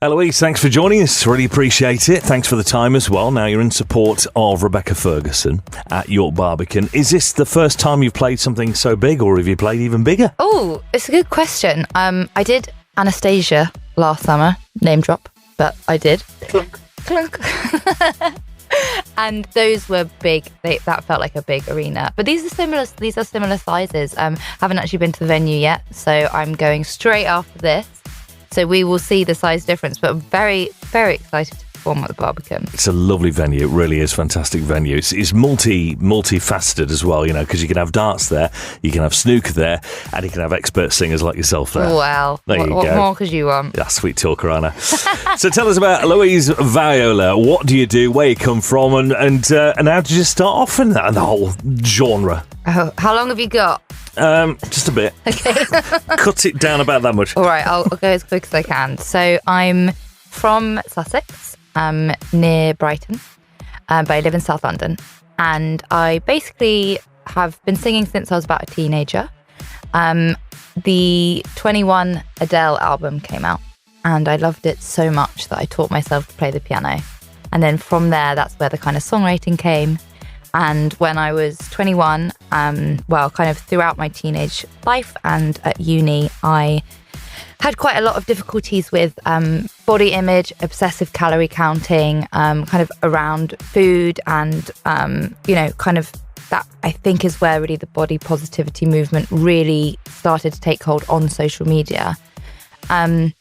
Eloise, thanks for joining us. Really appreciate it. Thanks for the time as well. Now you're in support of Rebecca Ferguson at York Barbican. Is this the first time you've played something so big, or have you played even bigger? Oh, it's a good question. I did Anastasia last summer, name drop, but I did. Clunk. Clunk. And those were big. That felt like a big arena. But these are similar sizes. Haven't actually been to the venue yet, so I'm going straight after this. So we will see the size difference, but I'm very, very excited to perform at the Barbican. It's a lovely venue. It really is a fantastic venue. It's multifaceted as well, because you can have darts there, you can have snooker there, and you can have expert singers like yourself there. Well, what more could you want? Yeah, sweet talker, Anna. So tell us about Eloise Viola. What do you do, where you come from, and how did you start off in the whole genre? Oh, how long have you got? Just a bit. Okay. Cut it down about that much. All right, I'll go as quick as I can. So I'm from Sussex, near Brighton, but I live in South London. And I basically have been singing since I was about a teenager. The 21 Adele album came out, and I loved it so much that I taught myself to play the piano. And then from there, that's where the kind of songwriting came. And when I was 21, kind of throughout my teenage life and at uni, I had quite a lot of difficulties with body image, obsessive calorie counting, kind of around food, and, kind of that I think is where really the body positivity movement really started to take hold on social media. And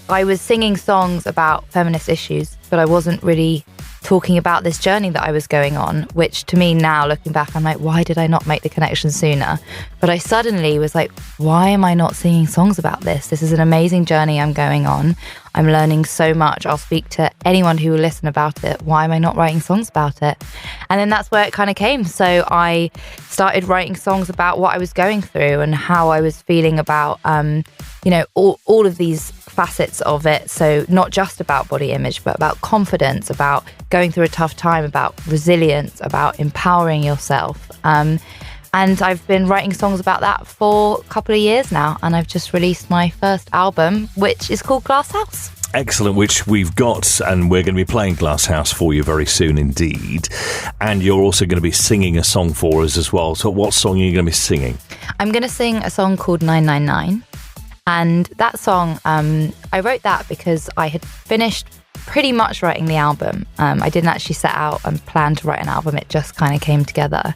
I was singing songs about feminist issues, but I wasn't really talking about this journey that I was going on, which to me now, looking back, I'm like, why did I not make the connection sooner? But I suddenly was like, why am I not singing songs about this? This is an amazing journey I'm going on. I'm learning so much. I'll speak to anyone who will listen about it. Why am I not writing songs about it? And then that's where it kind of came. So I started writing songs about what I was going through and how I was feeling about, all of these facets of it. So not just about body image, but about confidence, about going through a tough time, about resilience, about empowering yourself. And I've been writing songs about that for a couple of years now. And I've just released my first album, which is called Glass House. Excellent, which we've got, and we're going to be playing Glass House for you very soon indeed. And you're also going to be singing a song for us as well. So what song are you going to be singing? I'm going to sing a song called 999. And that song, I wrote that because I had finished pretty much writing the album. I didn't actually set out and plan to write an album. It just kind of came together.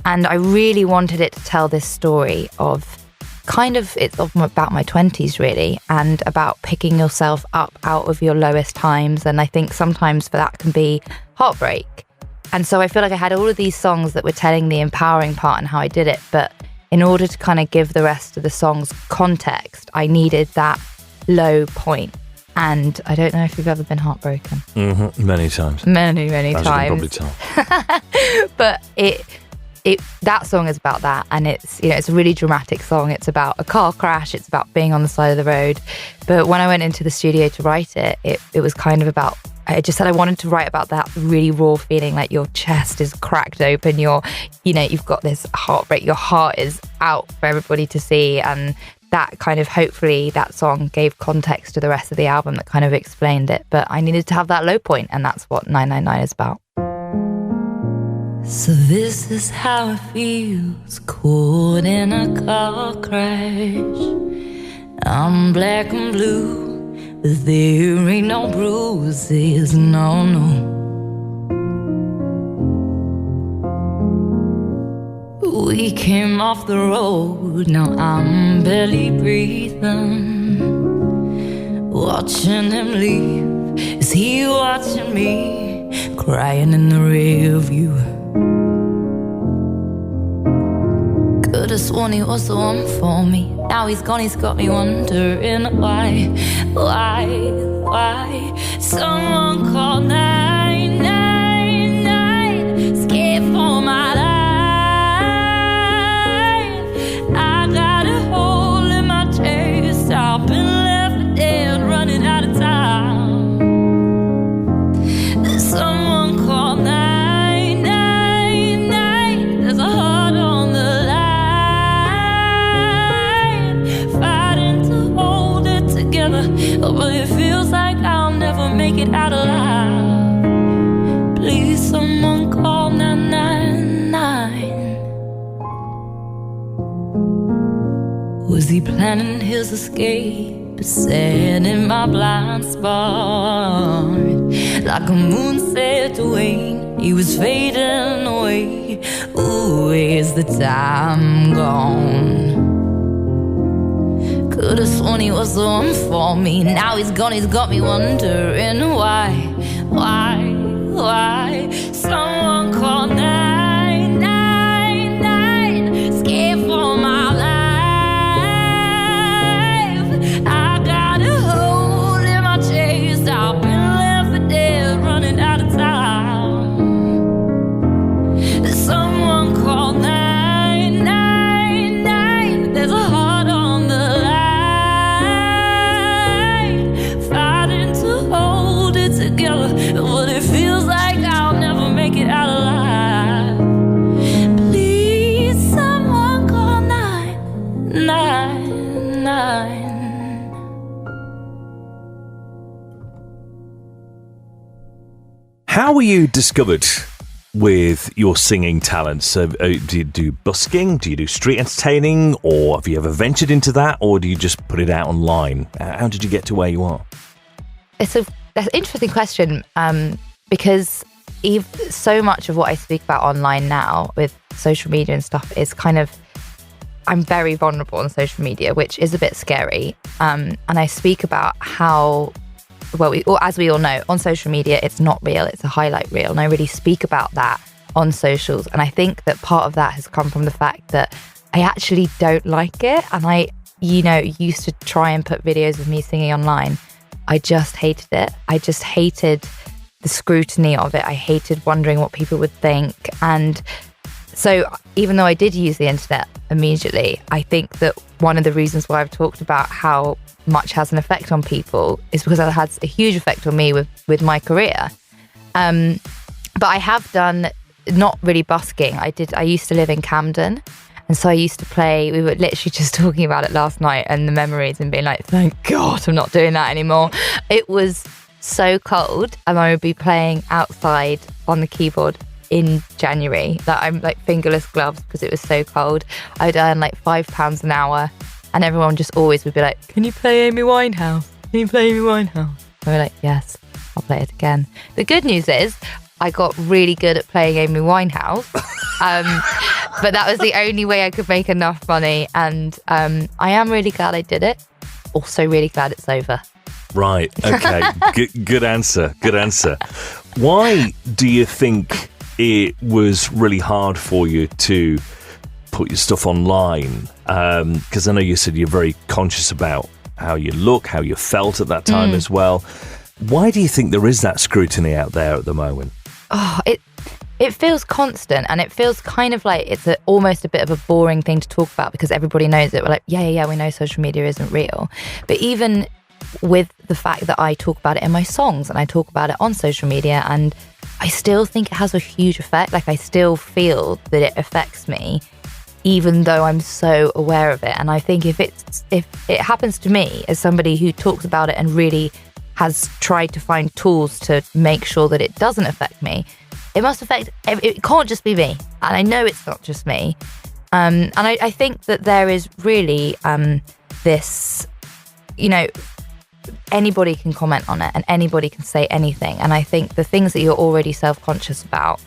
And I really wanted it to tell this story of about my 20s really, and about picking yourself up out of your lowest times. And I think sometimes for that can be heartbreak. And so I feel like I had all of these songs that were telling the empowering part and how I did it. But in order to kind of give the rest of the songs context, I needed that low point. And I don't know if you've ever been heartbroken. Mm-hmm. Many times. Many As times. You can probably tell. But that song is about that, and it's a really dramatic song. It's about a car crash. It's about being on the side of the road. But when I went into the studio to write it, it was kind of about. I just said I wanted to write about that really raw feeling, like your chest is cracked open. You've got this heartbreak. Your heart is out for everybody to see, and that kind of, hopefully that song gave context to the rest of the album that kind of explained it. But I needed to have that low point, and that's what 999 is about. So this is how it feels, caught in a car crash. I'm black and blue, but there ain't no bruises, no. We came off the road, now I'm barely breathing. Watching him leave, is he watching me? Crying in the rear view. Could've sworn he was the one for me. Now he's gone, he's got me wondering why. Someone called 999, scared for my life. I got a hole in my chest, I've been left for dead, running out of time. Someone called 999, there's a heart on the line, fighting to hold it together, but if feels like I'll never make it out alive. Please, someone call 999. Was he planning his escape? Sat in my blind spot, like a moon set to wane. He was fading away. Ooh, where's the time gone? Could've sworn he was the one for me. Now he's gone, he's got me wondering why. Someone call 999. Scared for my life. I got a hole in my chest. I've been left for dead, running out of time. Someone call 999. There's a heart on the line, fighting to hold it together, but it feels like I'll never make it out alive. Please, someone call 999. How were you discovered with your singing talents? Do you do busking? Do you do street entertaining? Or have you ever ventured into that? Or do you just put it out online? How did you get to where you are? That's an interesting question, because so much of what I speak about online now with social media and stuff is kind of, I'm very vulnerable on social media, which is a bit scary. And I speak about how, as we all know, on social media, it's not real, it's a highlight reel. And I really speak about that on socials. And I think that part of that has come from the fact that I actually don't like it. And I, used to try and put videos of me singing online. I just hated it. I just hated the scrutiny of it. I hated wondering what people would think. And so even though I did use the internet immediately, I think that one of the reasons why I've talked about how much has an effect on people is because it has a huge effect on me with my career. But I have done, not really busking. I used to live in Camden. And so I used to play, we were literally just talking about it last night and the memories and being like, thank God I'm not doing that anymore. It was so cold and I would be playing outside on the keyboard in January, that I'm like fingerless gloves because it was so cold. I would earn like £5 an hour and everyone just always would be like, can you play Amy Winehouse? Can you play Amy Winehouse? And we're like, yes, I'll play it again. The good news is I got really good at playing Amy Winehouse. But that was the only way I could make enough money. And I am really glad I did it. Also really glad it's over. Right. Okay. Good answer. Good answer. Why do you think it was really hard for you to put your stuff online? Because I know you said you're very conscious about how you look, how you felt at that time as well. Why do you think there is that scrutiny out there at the moment? Oh, it feels constant, and it feels kind of like it's almost a bit of a boring thing to talk about because everybody knows it. We're like, yeah, we know social media isn't real. But even with the fact that I talk about it in my songs and I talk about it on social media, and I still think it has a huge effect. Like I still feel that it affects me, even though I'm so aware of it. And I think if it happens to me as somebody who talks about it and really has tried to find tools to make sure that it doesn't affect me, it must affect, it can't just be me. And I know it's not just me. And I think that there is really this, anybody can comment on it and anybody can say anything. And I think the things that you're already self-conscious about,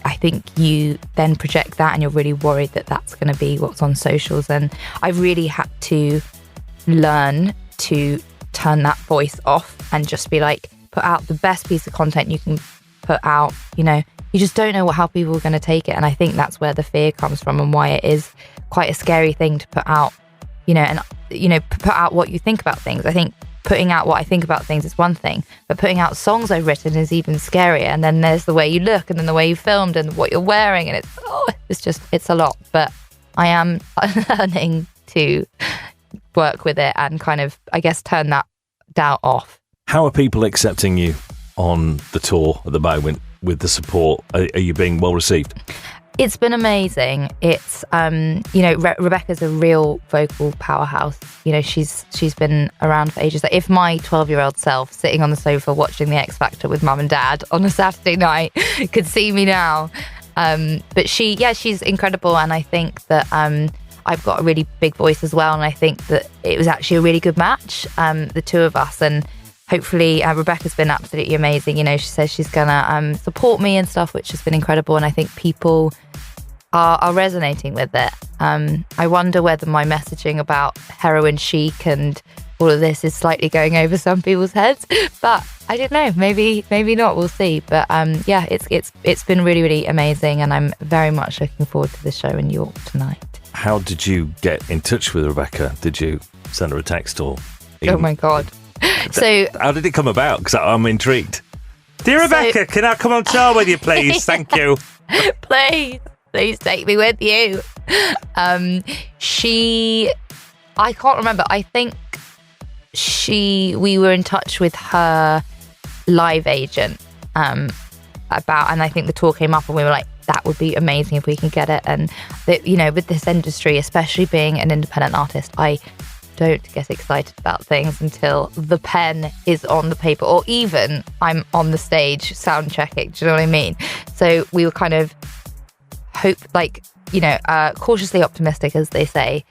I think you then project that and you're really worried that that's going to be what's on socials. And I really had to learn to turn that voice off and just be like, put out the best piece of content you can put out. You just don't know how people are going to take it. And I think that's where the fear comes from and why it is quite a scary thing to put out, put out what you think about things. I think putting out what I think about things is one thing, but putting out songs I've written is even scarier. And then there's the way you look and then the way you filmed and what you're wearing. And it's a lot. But I am learning to work with it and kind of, I guess, turn that doubt off. How are people accepting you on the tour at the moment with the support? Are you being well received? It's been amazing. It's Rebecca's a real vocal powerhouse. She's been around for ages. Like, if my 12-year-old self sitting on the sofa watching the X Factor with mum and dad on a Saturday night could see me now, but she's incredible, and I think that I've got a really big voice as well, and I think that it was actually a really good match, the two of us. And hopefully Rebecca's been absolutely amazing. She says she's gonna support me and stuff, which has been incredible, and I think people are resonating with it. I wonder whether my messaging about heroin chic and all of this is slightly going over some people's heads, but I don't know, maybe not, we'll see. But it's been really, really amazing, and I'm very much looking forward to the show in York tonight. How did you get in touch with Rebecca? Did you send her a text or Oh my God. So how did it come about? Because I'm intrigued. Dear Rebecca, can I come on tour with you, please? Thank you. Please take me with you. I can't remember. I think we were in touch with her live agent and I think the tour came up, and we were like, that would be amazing if we can get it. And with this industry, especially being an independent artist, I don't get excited about things until the pen is on the paper, or even I'm on the stage sound checking. Do you know what I mean? So we were kind of cautiously optimistic, as they say.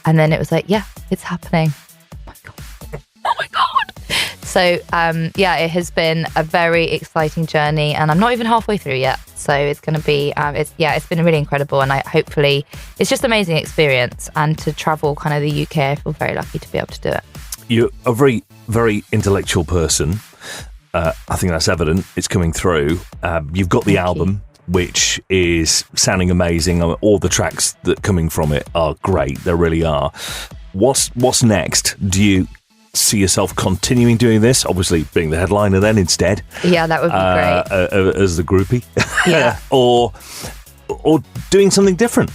And then it was like, yeah, it's happening. Oh my God. So, it has been a very exciting journey, and I'm not even halfway through yet. So it's going to be, it's been really incredible, and hopefully it's just an amazing experience. And to travel kind of the UK, I feel very lucky to be able to do it. You're a very, very intellectual person. I think that's evident. It's coming through. You've got the album, which is sounding amazing. All the tracks that are coming from it are great. They really are. What's next? Do you see yourself continuing doing this? Obviously, being the headliner then instead. Yeah, that would be great. As the groupie. Yeah. or doing something different.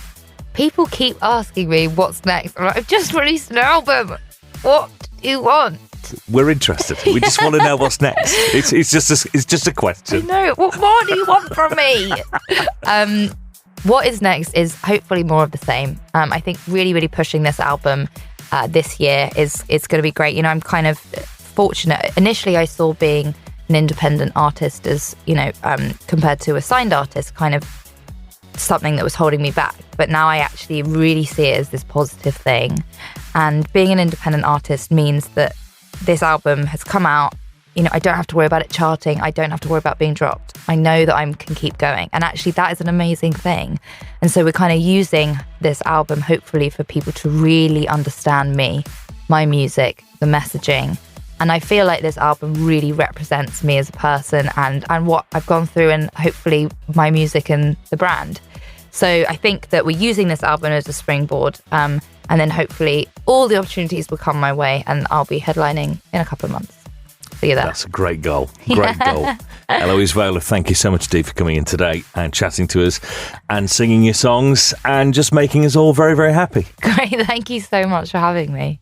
People keep asking me what's next. I've just released an album. What do you want? We're interested. We just want to know what's next. It's just a question. I know. What more do you want from me? What is next is hopefully more of the same. I think really, really pushing this album this year is going to be great. I'm kind of fortunate. Initially, I saw being an independent artist as, compared to a signed artist, kind of something that was holding me back. But now I actually really see it as this positive thing. And being an independent artist means that this album has come out. I don't have to worry about it charting. I don't have to worry about being dropped. I know that I can keep going. And actually, that is an amazing thing. And so we're kind of using this album, hopefully, for people to really understand me, my music, the messaging. And I feel like this album really represents me as a person and what I've gone through, and hopefully my music and the brand. So I think that we're using this album as a springboard. And then hopefully all the opportunities will come my way, and I'll be headlining in a couple of months. See you there. That's a great goal. Great goal. Eloise Viola, thank you so much, Dee, for coming in today and chatting to us and singing your songs and just making us all very, very happy. Great. Thank you so much for having me.